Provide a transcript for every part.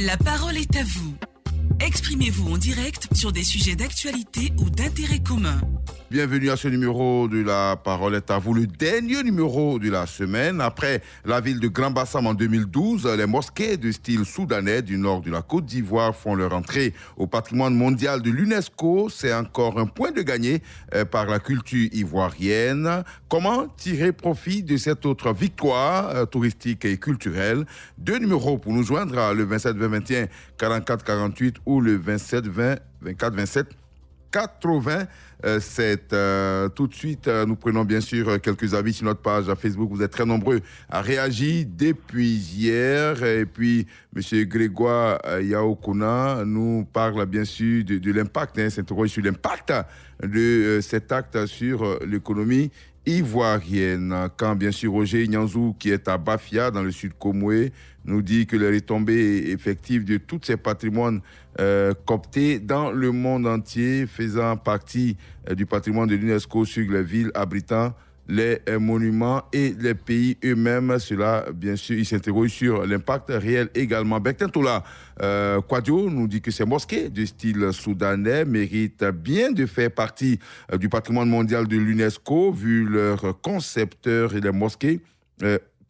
La parole est à vous. Exprimez-vous en direct sur des sujets d'actualité ou d'intérêt commun. Bienvenue à ce numéro de La Parole est à vous, le dernier numéro de la semaine. Après la ville de Grand Bassam en 2012, les mosquées de style soudanais du nord de la Côte d'Ivoire font leur entrée au patrimoine mondial de l'UNESCO. C'est encore un point de gagné par la culture ivoirienne. Comment tirer profit de cette autre victoire touristique et culturelle? 2 numéros pour nous joindre, le 27 20 21 44 48 ou le 27 20 24 27 87. Tout de suite, nous prenons bien sûr quelques avis sur notre page Facebook. Vous êtes très nombreux à réagir depuis hier. Et puis, M. Grégoire Yaokuna nous parle bien sûr de l'impact, s'interroge sur l'impact de cet acte sur l'économie ivoirienne. Quand bien sûr Roger Nyanzou, qui est à Bafia dans le sud Komoué, nous dit que les retombées effectives de tous ces patrimoines cooptés dans le monde entier, faisant partie du patrimoine de l'UNESCO sur les villes abritant les monuments et les pays eux-mêmes. Cela, bien sûr, il s'interroge sur l'impact réel également. Bektentola Kwadio nous dit que ces mosquées de style soudanais méritent bien de faire partie du patrimoine mondial de l'UNESCO, vu leurs concepteurs, et les mosquées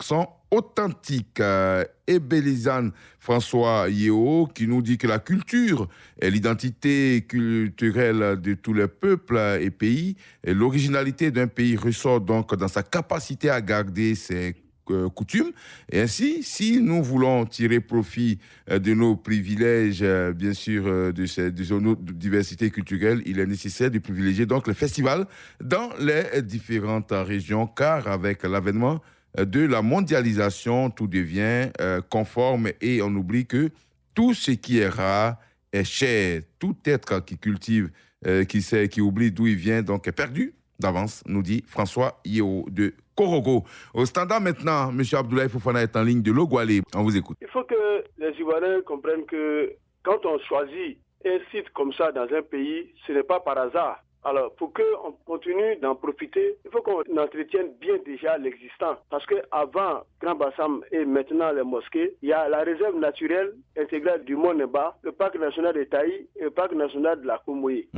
sont authentiques. Et Bélizane François Yeo qui nous dit que la culture est l'identité culturelle de tous les peuples et pays. Et l'originalité d'un pays ressort donc dans sa capacité à garder ses coutumes. Et ainsi, si nous voulons tirer profit de nos privilèges, bien sûr, de notre diversité culturelle, il est nécessaire de privilégier donc le festival dans les différentes régions, car avec l'avènement de la mondialisation, tout devient conforme et on oublie que tout ce qui est rare est cher. Tout être qui cultive, qui oublie d'où il vient, donc est perdu d'avance, nous dit François Yeo de Korogo. Au standard maintenant, M. Abdoulaye Fofana est en ligne de Logoualé. On vous écoute. Il faut que les Ivoiriens comprennent que quand on choisit un site comme ça dans un pays, ce n'est pas par hasard. Alors, pour qu'on continue d'en profiter, il faut qu'on entretienne bien déjà l'existant. Parce qu'avant Grand Bassam et maintenant les mosquées, il y a la réserve naturelle intégrale du Mont-Neba, le parc national de Taï et le parc national de la Koumoué.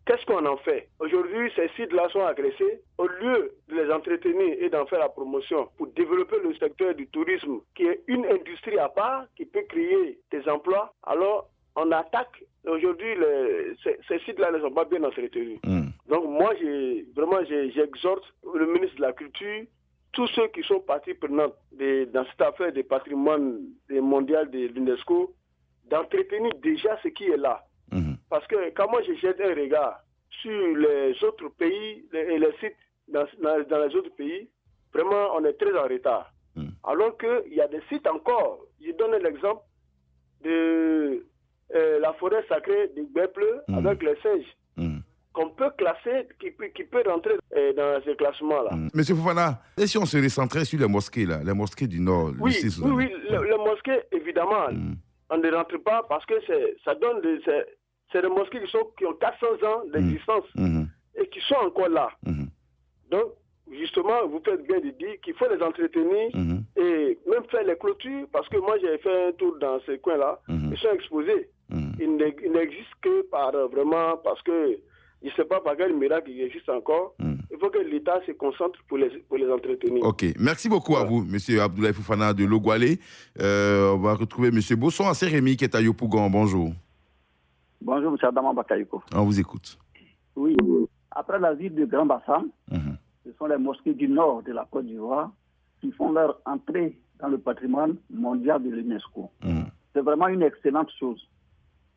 Qu'est-ce qu'on en fait? Aujourd'hui, ces sites-là sont agressés. Au lieu de les entretenir et d'en faire la promotion pour développer le secteur du tourisme, qui est une industrie à part, qui peut créer des emplois, alors on attaque. Aujourd'hui, ces sites-là ne sont pas bien entretenus. Donc moi, j'exhorte le ministre de la Culture, tous ceux qui sont partie prenante dans cette affaire des patrimoines mondial de l'UNESCO, d'entretenir déjà ce qui est là. Parce que quand moi je jette un regard sur les autres pays et les sites dans les autres pays, vraiment on est très en retard. Alors qu'il y a des sites encore. Je donne l'exemple de la forêt sacrée de Beple avec les singes, qu'on peut classer, qui peut rentrer dans ce classement-là. Monsieur Fofana, et si on se recentrait sur les mosquées, là, les mosquées du Nord? Oui, les mosquées, évidemment, on ne rentre pas parce que ça donne c'est des mosquées qui ont 400 ans d'existence et qui sont encore là. Donc, justement, vous faites bien de dire qu'il faut les entretenir et même faire les clôtures, parce que moi j'ai fait un tour dans ces coins-là, ils sont exposés. Ils n'existent que parce que je ne sais pas par quel miracle ils existent encore. Il faut que l'État se concentre pour les entretenir. Ok, merci beaucoup à vous, M. Abdoulaye Fofana de Logoualé. On va retrouver M. Bosson à Saint-Rémy qui est à Yopougon. Bonjour. Bonjour, M. Adama Bakayoko. On vous écoute. Oui, après la ville de Grand Bassam, ce sont les mosquées du nord de la Côte d'Ivoire qui font leur entrée dans le patrimoine mondial de l'UNESCO. C'est vraiment une excellente chose.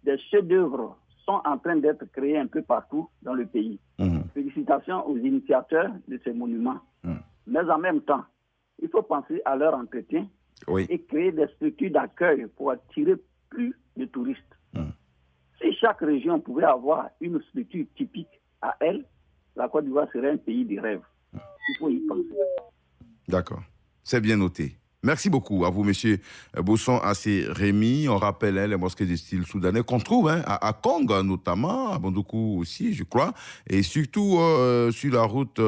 Des chefs-d'œuvre sont en train d'être créés un peu partout dans le pays. Félicitations aux initiateurs de ces monuments. Mais en même temps, il faut penser à leur entretien et créer des structures d'accueil pour attirer plus de touristes. Si chaque région pouvait avoir une structure typique à elle, la Côte d'Ivoire serait un pays de rêve. Il faut y penser. D'accord. C'est bien noté. Merci beaucoup à vous, monsieur Bosson Assé Rémy. On rappelle les mosquées de style soudanais qu'on trouve à Kong notamment, à Bandoukou aussi, je crois, et surtout sur la route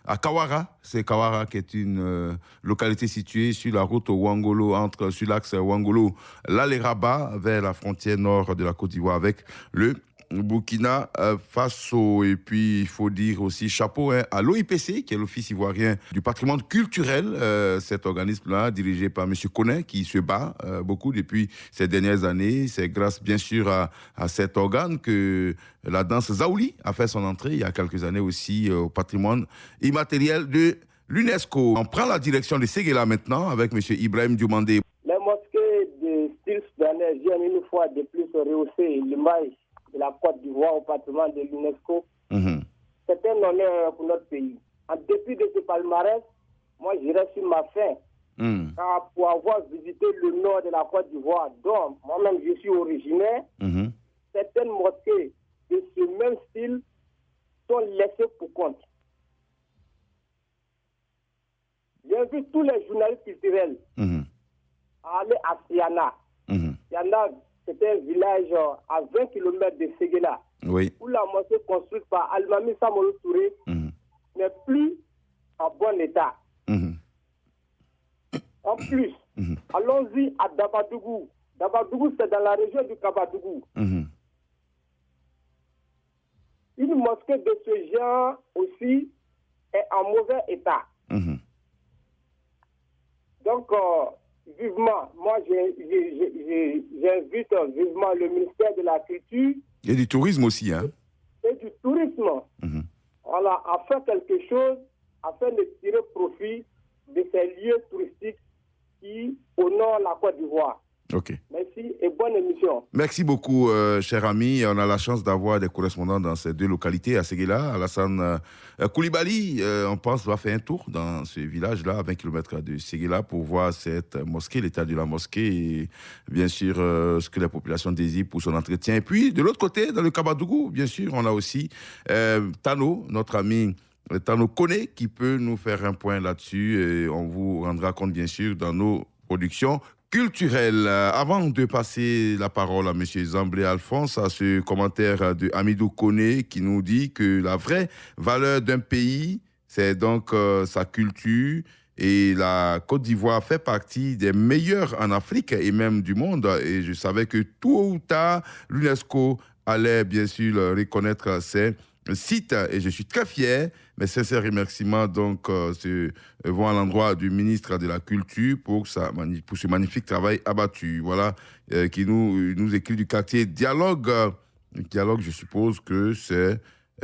à Kawara. C'est Kawara qui est une localité située sur la route Ouangolo, sur l'axe Ouangolo-Lalé-Rabat, vers la frontière nord de la Côte d'Ivoire avec le Burkina Faso. Et puis, il faut dire aussi chapeau à l'OIPC, qui est l'Office ivoirien du patrimoine culturel. Cet organisme-là, dirigé par M. Koné, qui se bat beaucoup depuis ces dernières années. C'est grâce, bien sûr, à cet organe que la danse Zaouli a fait son entrée il y a quelques années aussi au patrimoine immatériel de l'UNESCO. On prend la direction de Séguéla maintenant avec M. Ibrahim Diomandé. Les mosquées de style soudanais viennent une fois de plus rehausser l'image de la Côte d'Ivoire au patrimoine de l'UNESCO. C'est un honneur pour notre pays. En dépit de ce palmarès, moi j'irai sur ma faim. Car pour avoir visité le nord de la Côte d'Ivoire, dont moi-même je suis originaire, certaines mosquées de ce même style sont laissées pour compte. J'invite tous les journalistes culturels à aller à Siana. Siana, c'est un village à 20 km de Séguéla, où la mosquée construite par Almami Samolo Touré n'est plus en bon état. En plus, allons-y à Dabadougou. Dabadougou, c'est dans la région du Kabadougou. Une mosquée de ce genre aussi est en mauvais état. Donc, vivement, moi j'invite vivement le ministère de la Culture. Et du tourisme aussi, hein? Et du tourisme. Voilà, à faire quelque chose, afin de tirer profit de ces lieux touristiques qui honorent la Côte d'Ivoire. Ok. Merci et bonne émission. Merci beaucoup, cher ami. On a la chance d'avoir des correspondants dans ces deux localités, à Séguéla. Alassane Koulibaly, on pense, va faire un tour dans ce village-là, à 20 km de Séguéla, pour voir cette mosquée, l'état de la mosquée, et bien sûr, ce que la population désire pour son entretien. Et puis, de l'autre côté, dans le Kabadougou, bien sûr, on a aussi Tano, notre ami Tano Koné, qui peut nous faire un point là-dessus. Et on vous rendra compte, bien sûr, dans nos productions culturel. Avant de passer la parole à M. Zamblé Alphonse, à ce commentaire de Hamidou Koné qui nous dit que la vraie valeur d'un pays, c'est donc sa culture, et la Côte d'Ivoire fait partie des meilleures en Afrique et même du monde. Et je savais que tôt ou tard, l'UNESCO allait bien sûr reconnaître ces sites, et je suis très fier. Mes sincères remerciements donc vont à l'endroit du ministre de la Culture pour ce magnifique travail abattu. Voilà, qui nous écrit du quartier Dialogue. Dialogue, je suppose que c'est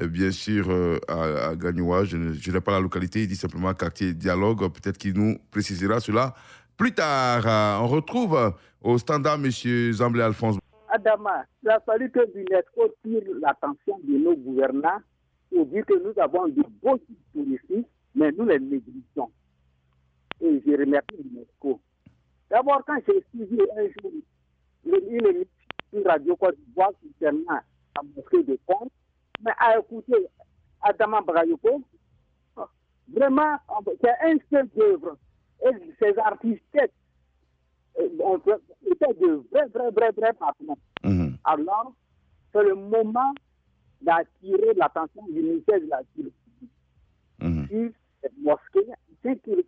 bien sûr à Gagnoua. Je n'ai pas la localité, il dit simplement quartier Dialogue. Peut-être qu'il nous précisera cela plus tard. On retrouve au standard M. Zamblé Alphonse. Adama, il a fallu que l'UNESCO tire l'attention de nos gouvernants pour dire que nous avons de beaux sites touristiques, mais nous les négligeons. Et je remercie l'UNESCO. D'abord, quand j'ai suivi un jour une émission sur Radio Côte d'Ivoire concernant la mosquée de Kong, mais à écouter Adama Brayoko, vraiment, c'est un seul d'œuvre. Et ces artistes étaient de vrais partenaires. Alors, c'est le moment d'attirer l'attention du ministère de la Culture sur cette mosquée, c'est qu'elle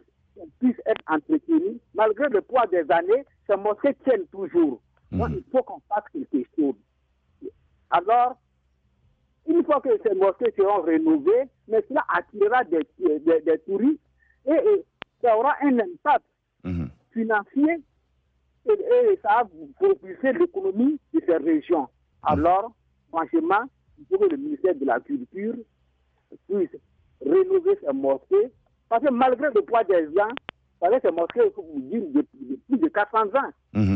puisse être entretenue. Malgré le poids des années, ces mosquées tiennent toujours. Donc, il faut qu'on fasse quelque chose. Alors, une fois que ces mosquées seront rénovées, mais cela attirera des touristes et ça aura un impact financier et ça va propulser l'économie de ces régions. Alors, franchement, il faut que le ministère de la Culture puisse rénover ces mosquées, parce que malgré le poids des ans, ces mosquées, il faut vous dire, de plus de 400 ans.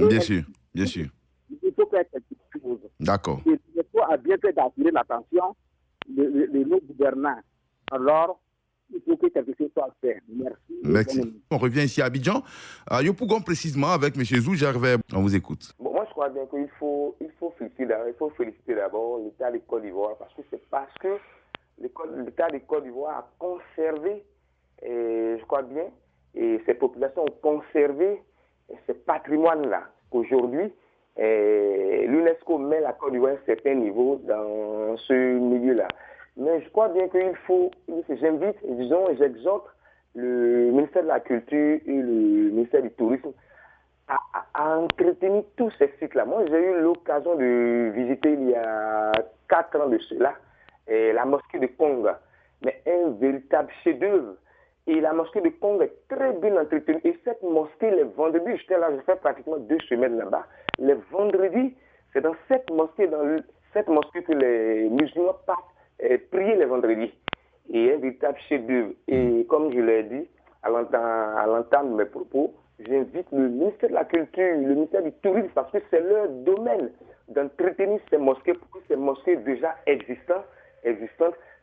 Bien sûr, bien sûr. Il faut faire quelque chose. D'accord. Il faut bien fait d'attirer l'attention de nos gouvernants. Alors, il faut que quelque chose soit fait. Merci. On revient ici à Abidjan. À Yopougon, précisément, avec M. Zou Gervais. On vous écoute. Bon, moi, je crois bien qu'il faut féliciter d'abord l'État de Côte d'Ivoire, parce que l'État de Côte d'Ivoire a conservé, je crois bien, et ces populations ont conservé ce patrimoine-là. Aujourd'hui, l'UNESCO met la Côte d'Ivoire à un certain niveau dans ce milieu-là. Mais je crois bien j'invite, j'exhorte le ministère de la Culture et le ministère du Tourisme à entretenir tous ces sites-là. Moi, j'ai eu l'occasion de visiter il y a 4 ans de cela la mosquée de Konga, mais un véritable chef-d'œuvre. Et la mosquée de Konga est très bien entretenue. Et cette mosquée, les vendredis, j'étais là, j'ai fait pratiquement 2 semaines là-bas. Les vendredis, c'est dans cette mosquée que les musulmans partent prier les vendredis. Et un véritable chef-d'œuvre. Et comme je l'ai dit, à l'entame de mes propos, j'invite le ministère de la Culture, le ministère du Tourisme, parce que c'est leur domaine d'entretenir ces mosquées pour que ces mosquées déjà existantes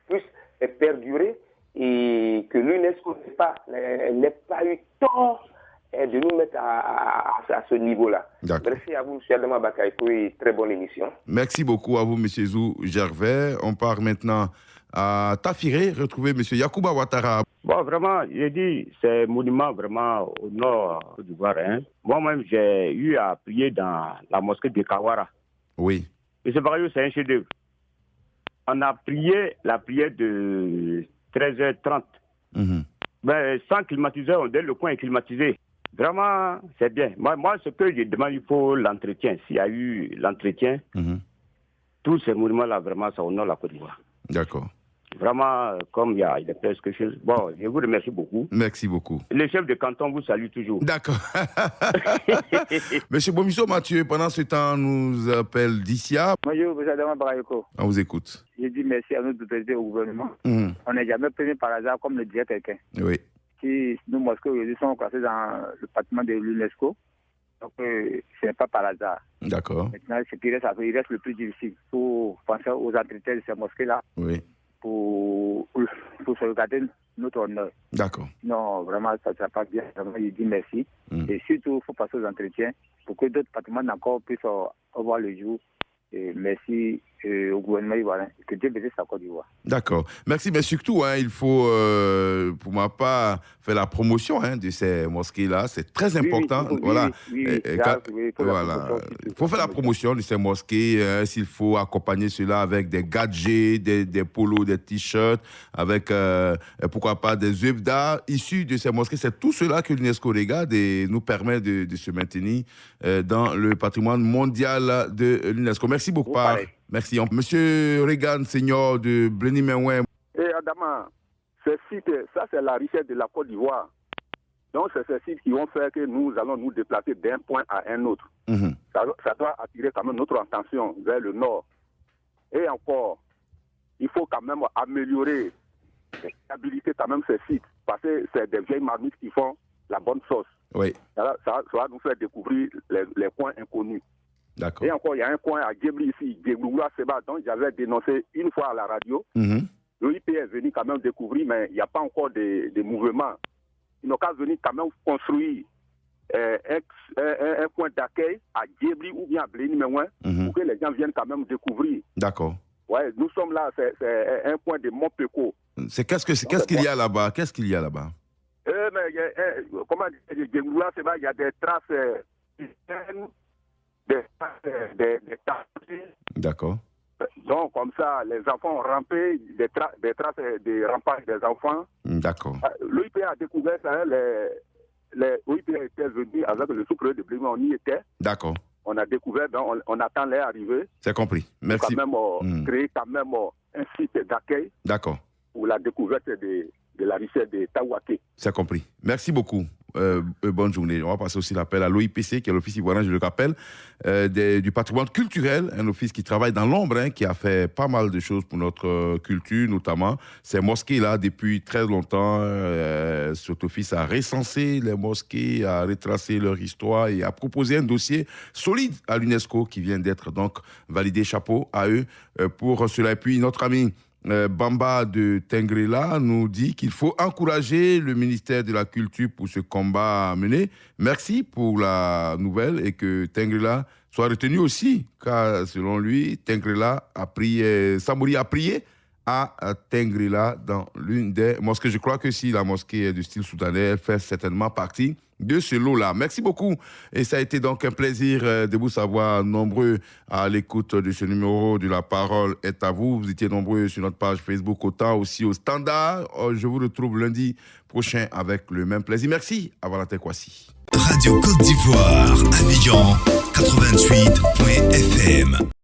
puissent perdurer et que l'UNESCO n'ait pas eu tort de nous mettre à ce niveau-là. D'accord. Merci à vous, M. Adama Bakaïko, et très bonne émission. Merci beaucoup à vous, M. Zou Gervais. On part maintenant à Tafiré, retrouver M. Yacouba Ouattara. Bon, vraiment, j'ai dit, c'est un monument vraiment au nord d'Ivoire. Moi-même, j'ai eu à prier dans la mosquée de Kawara. Oui. Et c'est pareil, c'est un chef-d'œuvre. On a prié la prière de 13h30. Mais sans climatiseur, on donne le coin est climatisé. Vraiment, c'est bien. Moi, ce que je demande, il faut l'entretien. S'il y a eu l'entretien, tous ces monuments-là, vraiment, ça honore la Côte d'Ivoire. D'accord. Vraiment, comme il y a presque quelque chose. Bon, je vous remercie beaucoup. Merci beaucoup. Le chef de canton vous salue toujours. D'accord. Monsieur Bomisso Mathieu, pendant ce temps, nous appelle Dicia. Bonjour, M. Adama Bakaïko. On vous écoute. Je dis merci à notre président au gouvernement. On n'est jamais pris par hasard, comme le disait quelqu'un. Oui. Si nos mosquées aujourd'hui sont classées dans le patrimoine de l'UNESCO, donc ce n'est pas par hasard. D'accord. Maintenant, ce qui reste, il reste le plus difficile pour penser aux entretiens de ces mosquées-là. Oui. Pour sauvegarder notre honneur. D'accord. Non, vraiment, ça ne va pas bien. Vraiment, je dis merci. Et surtout, il faut passer aux entretiens pour que d'autres patrimoines encore puissent avoir le jour. Et merci au gouvernement ivoirien. Que Dieu bénisse la Côte d'Ivoire. D'accord. Merci, mais surtout, il faut, pour ma part, faire la promotion de ces mosquées-là. C'est très important. Voilà. Il faut faire la promotion de ces mosquées. S'il faut accompagner cela avec des gadgets, des polos, des t-shirts, avec, pourquoi pas, des œuvres d'art issues de ces mosquées. C'est tout cela que l'UNESCO regarde et nous permet de se maintenir dans le patrimoine mondial de l'UNESCO. Merci beaucoup. Merci. Monsieur Regan, seigneur de Blény-Menouin. Adama, ces sites, ça c'est la richesse de la Côte d'Ivoire. Donc c'est ces sites qui vont faire que nous allons nous déplacer d'un point à un autre. Ça doit attirer quand même notre attention vers le nord. Et encore, il faut quand même améliorer l'habilité quand même ces sites. Parce que c'est des vieilles marmites qui font la bonne sauce. Oui. Ça va nous faire découvrir les coins inconnus. D'accord. Et encore, il y a un coin à Djebri ici, Djebroula Seba, dont j'avais dénoncé une fois à la radio. L'OIP est venu quand même découvrir, mais il n'y a pas encore de mouvement. Ils n'ont qu'à venir quand même construire un point d'accueil à Djebri ou bien à Blény-Menouin pour que les gens viennent quand même découvrir. D'accord. Ouais, nous sommes là, c'est un point de Montpeco. Qu'est-ce qu'il y a là-bas? Qu'est-ce qu'il y a là-bas? Comment dire, Djebroula Seba, il y a des traces des taxis. D'accord. Donc, comme ça, les enfants ont rampé, des traces de rampage des enfants. D'accord. L'OIP a découvert ça, l'OIP était venu avec le sous-préfet de Blémy, on y était. D'accord. On a découvert, donc on attend leur arrivée. C'est compris. Merci. Quand même, créer quand même un site d'accueil. D'accord. Pour la découverte de la richesse de Taouaké. C'est compris. Merci beaucoup. Bonne journée. On va passer aussi l'appel à l'OIPC, qui est l'Office ivoirien, je le rappelle, du patrimoine culturel, un office qui travaille dans l'ombre, qui a fait pas mal de choses pour notre culture, notamment ces mosquées-là, depuis très longtemps. Cet office a recensé les mosquées, a retracé leur histoire et a proposé un dossier solide à l'UNESCO qui vient d'être donc validé. Chapeau à eux pour cela. Et puis notre ami Bamba de Tengrela nous dit qu'il faut encourager le ministère de la Culture pour ce combat à mener. Merci pour la nouvelle et que Tengrela soit retenu aussi, car selon lui, Tengrela a prié, Samori a prié à Tengrila, dans l'une des mosquées. Je crois que si la mosquée est du style soudanais, elle fait certainement partie de ce lot-là. Merci beaucoup. Et ça a été donc un plaisir de vous savoir nombreux à l'écoute de ce numéro de La Parole est à vous. Vous étiez nombreux sur notre page Facebook, autant aussi au Standard. Je vous retrouve lundi prochain avec le même plaisir. Merci. À Valentin Kwasi. Radio Côte d'Ivoire, Abidjan, 88.fm.